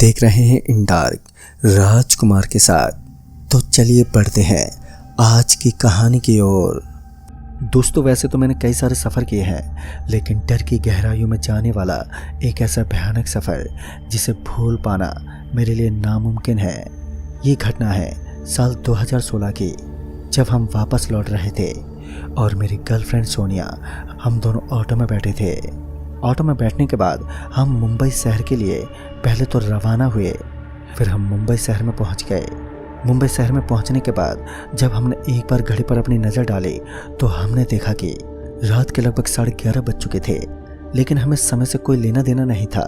देख रहे हैं इन डार्क राजकुमार के साथ। तो चलिए पढ़ते हैं आज की कहानी की ओर। दोस्तों, वैसे तो मैंने कई सारे सफ़र किए हैं, लेकिन डर की गहराइयों में जाने वाला एक ऐसा भयानक सफ़र जिसे भूल पाना मेरे लिए नामुमकिन है। ये घटना है साल 2016 की, जब हम वापस लौट रहे थे और मेरी गर्लफ्रेंड सोनिया, हम दोनों ऑटो में बैठे थे। ऑटो में बैठने के बाद हम मुंबई शहर के लिए पहले तो रवाना हुए। फिर हम मुंबई शहर में पहुंच गए। मुंबई शहर में पहुंचने के बाद जब हमने एक बार घड़ी पर अपनी नज़र डाली तो हमने देखा कि रात के लगभग 11:30 बज चुके थे, लेकिन हमें समय से कोई लेना देना नहीं था।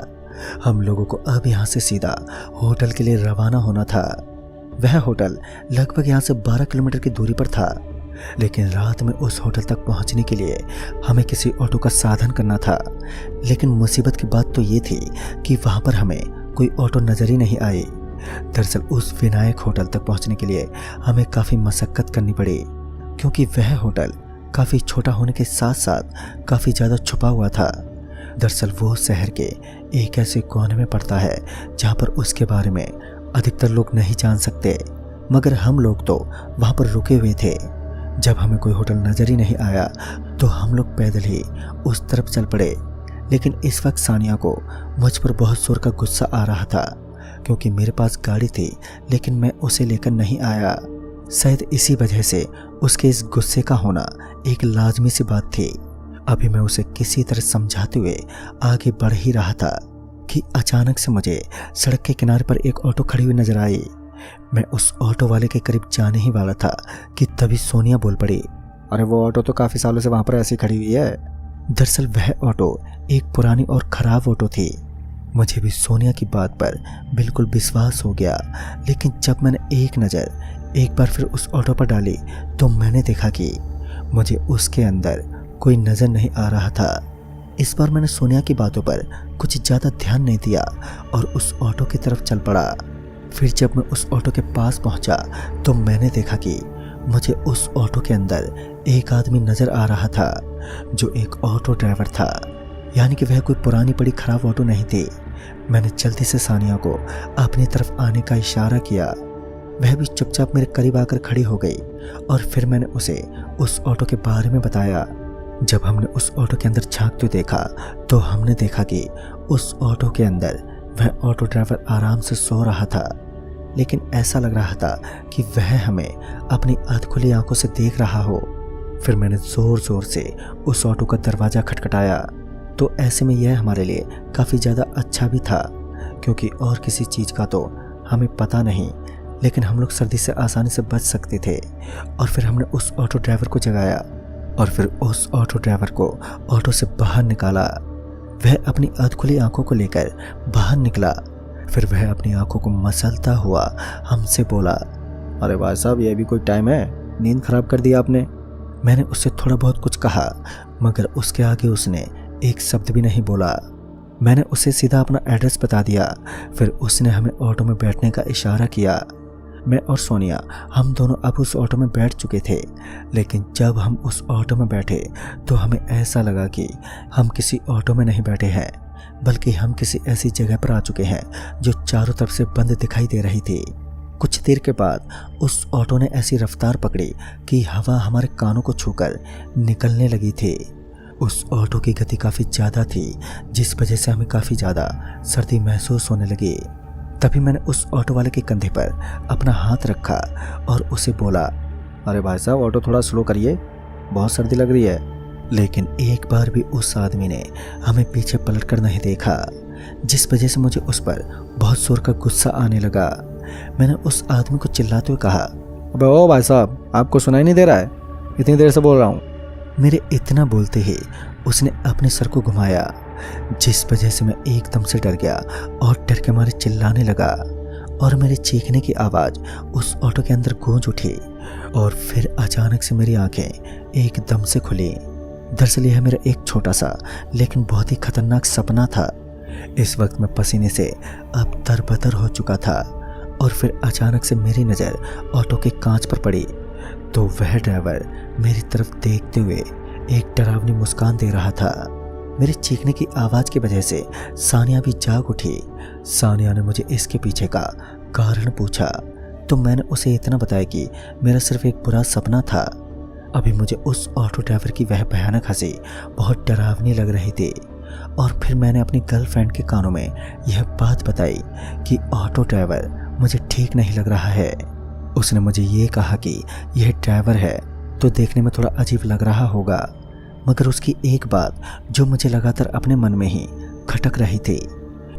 हम लोगों को अब यहाँ से सीधा होटल के लिए रवाना होना था। वह होटल लगभग यहाँ से 12 किलोमीटर की दूरी पर था, लेकिन रात में उस होटल तक पहुंचने के लिए हमें किसी ऑटो का साधन करना था। लेकिन मुसीबत की बात तो ये थी कि वहाँ पर हमें कोई ऑटो नज़र ही नहीं आई। दरअसल उस विनायक होटल तक पहुंचने के लिए हमें काफ़ी मशक्क़त करनी पड़ी, क्योंकि वह होटल काफ़ी छोटा होने के साथ साथ काफ़ी ज़्यादा छुपा हुआ था। दरअसल वो शहर के एक ऐसे कोने में पड़ता है जहाँ पर उसके बारे में अधिकतर लोग नहीं जान सकते, मगर हम लोग तो वहाँ पर रुके हुए थे। जब हमें कोई होटल नज़र ही नहीं आया तो हम लोग पैदल ही उस तरफ चल पड़े। लेकिन इस वक्त सानिया को मुझ पर बहुत जोर का गुस्सा आ रहा था, क्योंकि मेरे पास गाड़ी थी लेकिन मैं उसे लेकर नहीं आया। शायद इसी वजह से उसके इस गुस्से का होना एक लाजमी सी बात थी। अभी मैं उसे किसी तरह समझाते हुए आगे बढ़ ही रहा था कि अचानक से मुझे सड़क के किनारे पर एक ऑटो खड़ी हुई नजर आई। मैं उस ऑटो वाले के करीब जाने ही वाला था कि तभी सोनिया बोल पड़ी, अरे वो ऑटो तो काफ़ी सालों से वहाँ पर ऐसी खड़ी हुई है। दरअसल वह ऑटो एक पुरानी और ख़राब ऑटो थी। मुझे भी सोनिया की बात पर बिल्कुल विश्वास हो गया, लेकिन जब मैंने एक नज़र एक बार फिर उस ऑटो पर डाली तो मैंने देखा कि मुझे उसके अंदर कोई नज़र नहीं आ रहा था। इस बार मैंने सोनिया की बातों पर कुछ ज़्यादा ध्यान नहीं दिया और उस ऑटो की तरफ चल पड़ा। फिर जब मैं उस ऑटो के पास पहुंचा तो मैंने देखा कि मुझे उस ऑटो के अंदर एक आदमी नज़र आ रहा था, जो एक ऑटो ड्राइवर था, यानी कि वह कोई पुरानी पड़ी ख़राब ऑटो नहीं थी। मैंने जल्दी से सानिया को अपनी तरफ आने का इशारा किया। वह भी चुपचाप मेरे करीब आकर खड़ी हो गई और फिर मैंने उसे उस ऑटो के बारे में बताया। जब हमने उस ऑटो के अंदर झांकते देखा तो हमने देखा कि उस ऑटो के अंदर वह ऑटो ड्राइवर आराम से सो रहा था, लेकिन ऐसा लग रहा था कि वह हमें अपनी अधखुली आंखों से देख रहा हो। फिर मैंने ज़ोर ज़ोर से उस ऑटो का दरवाज़ा खटखटाया। तो ऐसे में यह हमारे लिए काफ़ी ज़्यादा अच्छा भी था, क्योंकि और किसी चीज़ का तो हमें पता नहीं, लेकिन हम लोग सर्दी से आसानी से बच सकते थे। और फिर हमने उस ऑटो ड्राइवर को जगाया और फिर उस ऑटो ड्राइवर को ऑटो से बाहर निकाला। वह अपनी अधखुली आंखों को लेकर बाहर निकला। फिर वह अपनी आंखों को मसलता हुआ हमसे बोला, अरे भाई साहब, यह भी कोई टाइम है, नींद खराब कर दिया आपने। मैंने उससे थोड़ा बहुत कुछ कहा, मगर उसके आगे उसने एक शब्द भी नहीं बोला। मैंने उसे सीधा अपना एड्रेस बता दिया। फिर उसने हमें ऑटो में बैठने का इशारा किया। मैं और सोनिया हम दोनों अब उस ऑटो में बैठ चुके थे, लेकिन जब हम उस ऑटो में बैठे तो हमें ऐसा लगा कि हम किसी ऑटो में नहीं बैठे हैं, बल्कि हम किसी ऐसी जगह पर आ चुके हैं जो चारों तरफ से बंद दिखाई दे रही थी। कुछ देर के बाद उस ऑटो ने ऐसी रफ्तार पकड़ी कि हवा हमारे कानों को छूकर निकलने लगी थी। उस ऑटो की गति काफ़ी ज़्यादा थी, जिस वजह से हमें काफ़ी ज़्यादा सर्दी महसूस होने लगी। तभी मैंने उस ऑटो वाले के कंधे पर अपना हाथ रखा और उसे बोला, अरे भाई साहब, ऑटो थोड़ा स्लो करिए, बहुत सर्दी लग रही है। लेकिन एक बार भी उस आदमी ने हमें पीछे पलट कर नहीं देखा, जिस वजह से मुझे उस पर बहुत जोर का गुस्सा आने लगा। मैंने उस आदमी को चिल्लाते हुए कहा, अबे ओ भाई साहब, आपको सुनाई नहीं दे रहा है? इतनी देर से बोल रहा हूँ। मेरे इतना बोलते ही उसने अपने सर को घुमाया, जिस वजह से मैं एकदम से डर गया और डर के मारे चिल्लाने लगा और मेरे चीखने की आवाज़ उस ऑटो के अंदर गूंज उठी। और फिर अचानक से मेरी आंखें एकदम से खुली। दरअसल यह मेरा एक छोटा सा लेकिन बहुत ही खतरनाक सपना था। इस वक्त मैं पसीने से अब तरबतर हो चुका था और फिर अचानक से मेरी नज़र ऑटो के कांच पर पड़ी तो वह ड्राइवर मेरी तरफ देखते हुए एक डरावनी मुस्कान दे रहा था। मेरे चीखने की आवाज़ की वजह से सानिया भी जाग उठी। सानिया ने मुझे इसके पीछे का कारण पूछा तो मैंने उसे इतना बताया कि मेरा सिर्फ एक बुरा सपना था। अभी मुझे उस ऑटो ड्राइवर की वह भयानक हंसी बहुत डरावनी लग रही थी। और फिर मैंने अपनी गर्लफ्रेंड के कानों में यह बात बताई कि ऑटो ड्राइवर मुझे ठीक नहीं लग रहा है। उसने मुझे ये कहा कि यह ड्राइवर है तो देखने में थोड़ा अजीब लग रहा होगा, मगर उसकी एक बात जो मुझे लगातार अपने मन में ही खटक रही थी।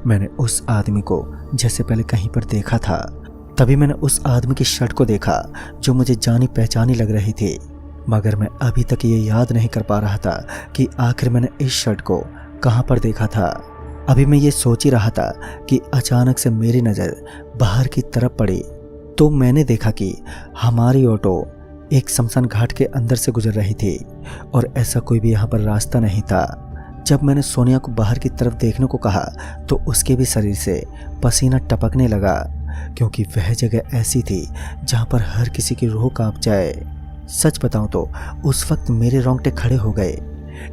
मैंने उस आदमी को जैसे पहले कहीं पर देखा था। तभी मैंने उस आदमी की शर्ट को देखा जो मुझे जानी पहचानी लग रही थी, मगर मैं अभी तक ये याद नहीं कर पा रहा था कि आखिर मैंने इस शर्ट को कहाँ पर देखा था। अभी मैं ये सोच ही रहा था कि अचानक से मेरी नज़र बाहर की तरफ पड़ी तो मैंने देखा कि हमारी ऑटो एक शमशान घाट के अंदर से गुजर रही थी और ऐसा कोई भी यहाँ पर रास्ता नहीं था। जब मैंने सोनिया को बाहर की तरफ देखने को कहा तो उसके भी शरीर से पसीना टपकने लगा, क्योंकि वह जगह ऐसी थी जहाँ पर हर किसी की रूह कांप जाए। सच बताऊं तो उस वक्त मेरे रोंगटे खड़े हो गए।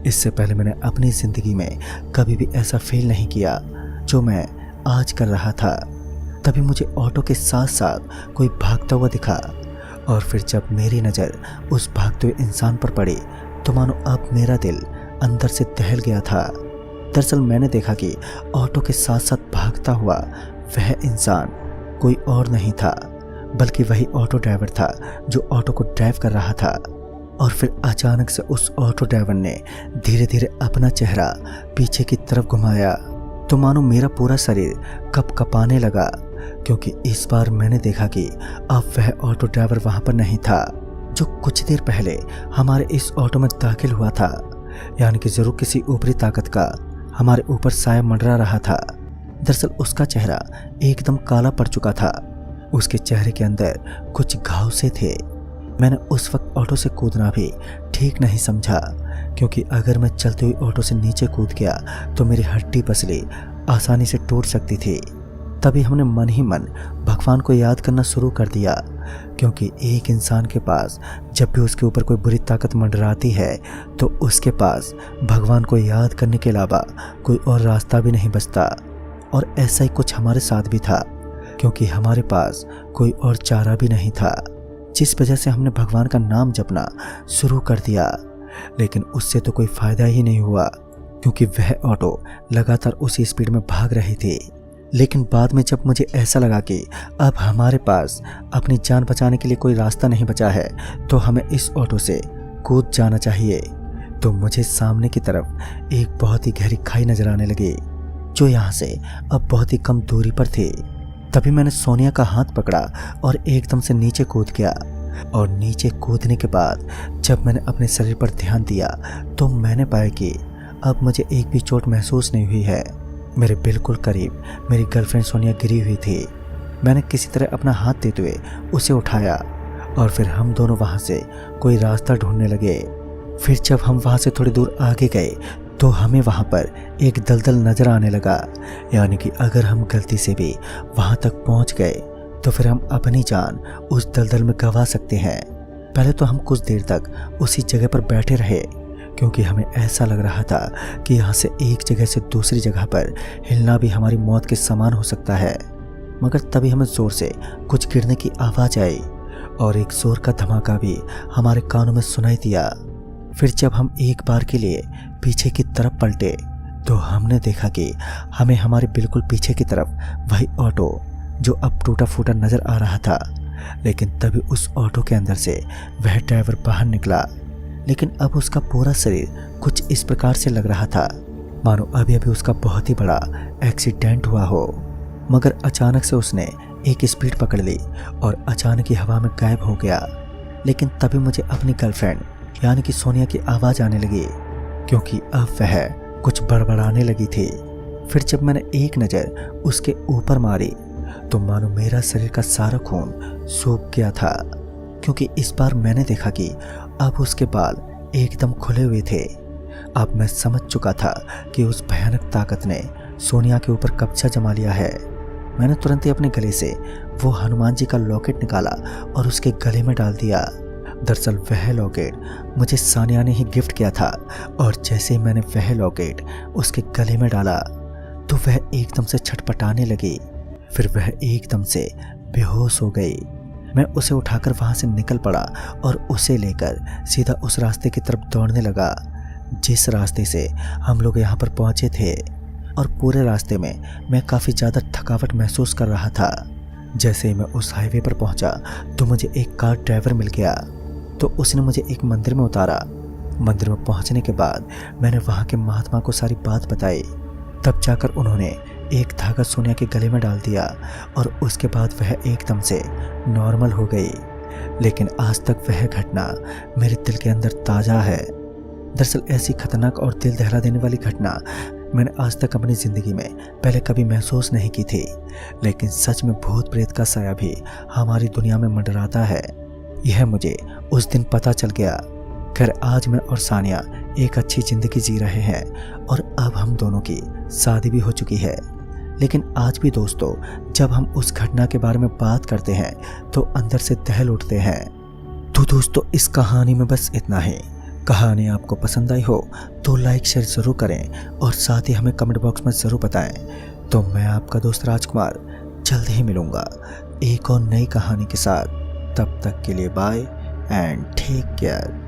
इससे पहले मैंने अपनी ज़िंदगी में कभी भी ऐसा फील नहीं किया जो मैं आज कर रहा था। तभी मुझे ऑटो के साथ साथ कोई भागता हुआ दिखा और फिर जब मेरी नज़र उस भागते हुए इंसान पर पड़ी तो मानो अब मेरा दिल अंदर से दहल गया था। दरअसल मैंने देखा कि ऑटो के साथ साथ भागता हुआ वह इंसान कोई और नहीं था बल्कि वही ऑटो ड्राइवर था जो ऑटो को ड्राइव कर रहा था। और फिर अचानक से उस ऑटो ड्राइवर ने धीरे धीरे अपना चेहरा पीछे की तरफ घुमाया तो मानो मेरा पूरा शरीर कपकपाने लगा, क्योंकि इस बार मैंने देखा कि अब वह ऑटो ड्राइवर वहां पर नहीं था जो कुछ देर पहले हमारे इस ऑटो में दाखिल हुआ था। यानी कि जरूर किसी ऊपरी ताकत का हमारे ऊपर साया मंडरा रहा था। दरअसल उसका चेहरा एकदम काला पड़ चुका था। उसके चेहरे के अंदर कुछ घाव से थे। मैंने उस वक्त ऑटो से कूदना भी ठीक नहीं समझा, क्योंकि अगर मैं चलते हुए ऑटो से नीचे कूद गया तो मेरी हड्डी पसली आसानी से टूट सकती थी। तभी हमने मन ही मन भगवान को याद करना शुरू कर दिया, क्योंकि एक इंसान के पास जब भी उसके ऊपर कोई बुरी ताकत मंडराती है तो उसके पास भगवान को याद करने के अलावा कोई और रास्ता भी नहीं बचता। और ऐसा ही कुछ हमारे साथ भी था, क्योंकि हमारे पास कोई और चारा भी नहीं था, जिस वजह से हमने भगवान का नाम जपना शुरू कर दिया। लेकिन उससे तो कोई फ़ायदा ही नहीं हुआ, क्योंकि वह ऑटो लगातार उसी स्पीड में भाग रही थी। लेकिन बाद में जब मुझे ऐसा लगा कि अब हमारे पास अपनी जान बचाने के लिए कोई रास्ता नहीं बचा है तो हमें इस ऑटो से कूद जाना चाहिए, तो मुझे सामने की तरफ एक बहुत ही गहरी खाई नजर आने लगी जो यहाँ से अब बहुत ही कम दूरी पर थी। तभी मैंने सोनिया का हाथ पकड़ा और एकदम से नीचे कूद गया। और नीचे कूदने के बाद जब मैंने अपने शरीर पर ध्यान दिया तो मैंने पाया कि अब मुझे एक भी चोट महसूस नहीं हुई है। मेरे बिल्कुल करीब मेरी गर्लफ्रेंड सोनिया गिरी हुई थी। मैंने किसी तरह अपना हाथ देते हुए उसे उठाया और फिर हम दोनों वहाँ से कोई रास्ता ढूंढने लगे। फिर जब हम वहाँ से थोड़ी दूर आगे गए तो हमें वहाँ पर एक दलदल नज़र आने लगा। यानी कि अगर हम गलती से भी वहाँ तक पहुँच गए तो फिर हम अपनी जान उस दलदल में गंवा सकते हैं। पहले तो हम कुछ देर तक उसी जगह पर बैठे रहे, क्योंकि हमें ऐसा लग रहा था कि यहाँ से एक जगह से दूसरी जगह पर हिलना भी हमारी मौत के समान हो सकता है। मगर तभी हमें ज़ोर से कुछ गिरने की आवाज़ आई और एक जोर का धमाका भी हमारे कानों में सुनाई दिया। फिर जब हम एक बार के लिए पीछे की तरफ पलटे तो हमने देखा कि हमें हमारे बिल्कुल पीछे की तरफ वही ऑटो जो अब टूटा फूटा नज़र आ रहा था। लेकिन तभी उस ऑटो के अंदर से वह ड्राइवर बाहर निकला, लेकिन अब उसका पूरा शरीर कुछ इस प्रकार से लग रहा था मानो अभी अभी उसका बहुत ही बड़ा एक्सीडेंट हुआ हो। मगर अचानक से उसने एक स्पीड पकड़ ली और अचानक ही हवा में गायब हो गया। लेकिन तभी मुझे अपनी गर्लफ्रेंड यानी कि सोनिया की आवाज़ आने लगी, क्योंकि अब वह कुछ बड़बड़ाने लगी थी। फिर जब मैंने एक नज़र उसके ऊपर मारी तो मानो मेरा शरीर का सारा खून सूख गया था, क्योंकि इस बार मैंने देखा कि अब उसके बाल एकदम खुले हुए थे। अब मैं समझ चुका था कि उस भयानक ताकत ने सोनिया के ऊपर कब्जा जमा लिया है। मैंने तुरंत ही अपने गले से वो हनुमान जी का लॉकेट निकाला और उसके गले में डाल दिया। दरअसल वह लॉकेट मुझे सानिया ने ही गिफ्ट किया था, और जैसे ही मैंने वह लॉकेट उसके गले में डाला तो वह एकदम से छटपटाने लगी। फिर वह एकदम से बेहोश हो गई। मैं उसे उठाकर वहां से निकल पड़ा और उसे लेकर सीधा उस रास्ते की तरफ दौड़ने लगा जिस रास्ते से हम लोग यहाँ पर पहुंचे थे। और पूरे रास्ते में मैं काफ़ी ज़्यादा थकावट महसूस कर रहा था। जैसे ही मैं उस हाईवे पर पहुंचा तो मुझे एक कार ड्राइवर मिल गया। तो उसने मुझे एक मंदिर में उतारा। मंदिर में पहुंचने के बाद मैंने वहाँ के महात्मा को सारी बात बताई। तब जाकर उन्होंने एक धागा सोनिया के गले में डाल दिया और उसके बाद वह एकदम से नॉर्मल हो गई। लेकिन आज तक वह घटना मेरे दिल के अंदर ताज़ा है। दरअसल ऐसी खतरनाक और दिल दहला देने वाली घटना मैंने आज तक अपनी ज़िंदगी में पहले कभी महसूस नहीं की थी। लेकिन सच में भूत प्रेत का साया भी हमारी दुनिया में मंडराता है, यह मुझे उस दिन पता चल गया। खैर आज मैं और सानिया एक अच्छी ज़िंदगी जी रहे हैं और अब हम दोनों की शादी भी हो चुकी है। लेकिन आज भी दोस्तों जब हम उस घटना के बारे में बात करते हैं तो अंदर से दहल उठते हैं। तो दोस्तों इस कहानी में बस इतना ही। कहानी आपको पसंद आई हो तो लाइक शेयर ज़रूर करें और साथ ही हमें कमेंट बॉक्स में ज़रूर बताएं। तो मैं आपका दोस्त राजकुमार जल्द ही मिलूँगा एक और नई कहानी के साथ। तब तक के लिए बाय एंड टेक केयर।